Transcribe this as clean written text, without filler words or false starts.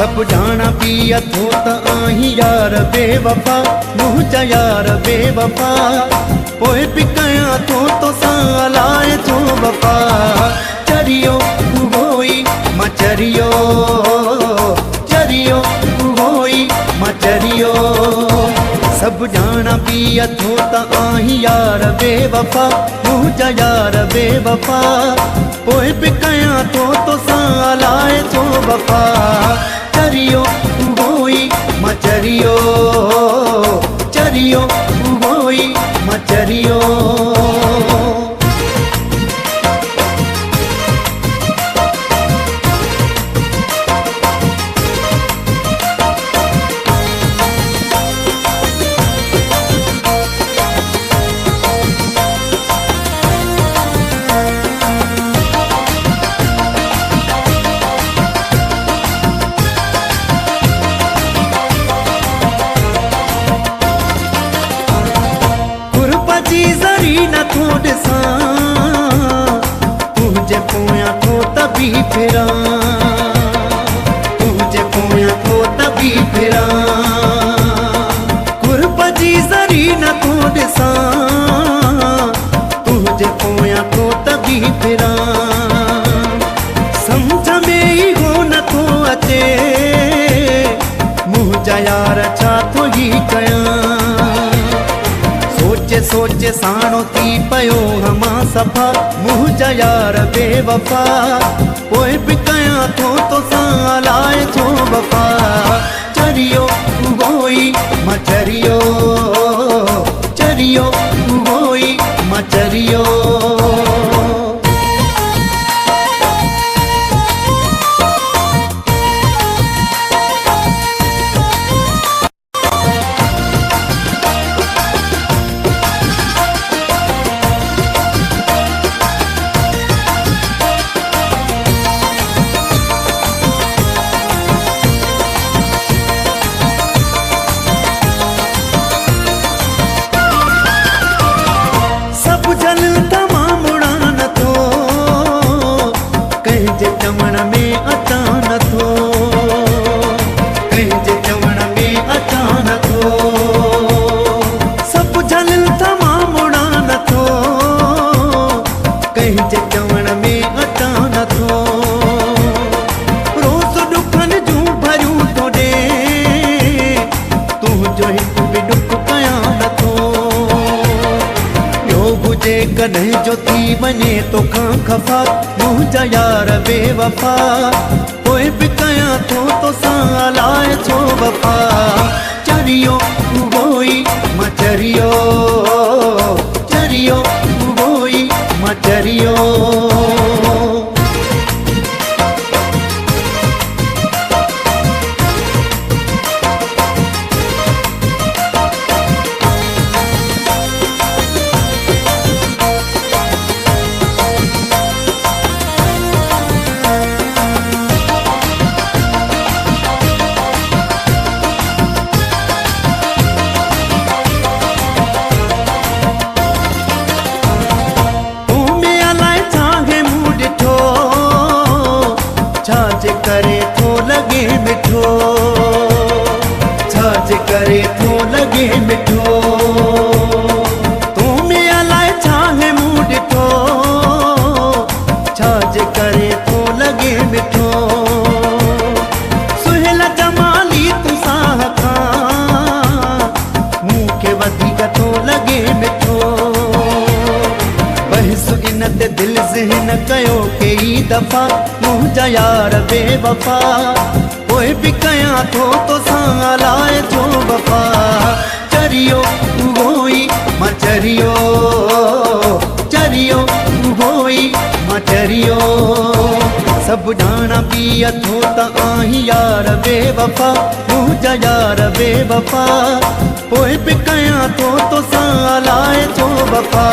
सब जाना पिया थो त आही यार बेवफा मुझा यार बेवफा पोए भी कया थो तो सालाए थो वफा चरियो होई मचरियो चरियो होई मचरियो सब जाना पिया थो त आही यार बेवफा मुझा यार बेवफा पोए भी कया थो तो सालाए थो वफा चरियो होई मचरियो चरियो होई मचरियो न थो ॾिसां तुंहिंजे पोयां थो त बि फिरां तुंहिंजे पोयां थो त बि फिरां गुरब जी ज़री न थो ॾिसां तुंहिंजे पोयां थो त बि फिरां सम्झ में ई हो नथो अचे मुंहिंजा यार छा थो ई कयां सोचे सोचे साणो थी पयो हमा सफ़ा मुझा यार बेवफा पोए भी कया थो तो सालाए थो वफा चरियो होई मचरियो चरियो होई मचरियो चवण में अचा नथो कंहिंजे चवण में अचा नथो सभु झलिल तमां मुड़ा नथो कंहिंजे चवण में अचा नथो रोज़ ॾुखनि जूं भरियूं थो ॾे तुंहिंजो हिकु बि ॾुख कयां नथो ॿियो हुजे कॾहिं जो थी वञे तोखां ख़फ़ा मुझा यार बेवफा पोए भी कया थो तो सालाए थो वफा चरियो होई मचरियो चरियो होई मचरियो छाजे करे थो लगे मिठो छाजे करे थो लगे मिठो तूं में अलाए छाहे मूं ॾिठो छाजे करे थो लगे मिठो सुहेल जमाली तूं साह खां मूंखे वधीक थो लगे मिठो बहस इन ते दिल ज़हन कयो कई दफ़ा मुझा यार बेवफा पोए भी कया थो तो सालाए थो वफा चरियो होई मचरियो चरियो होई मचरियो सब जाना पिया थो त आही यार बेवफा मुझा यार बेवफा पोए भी कया थो तो सालाए थो वफा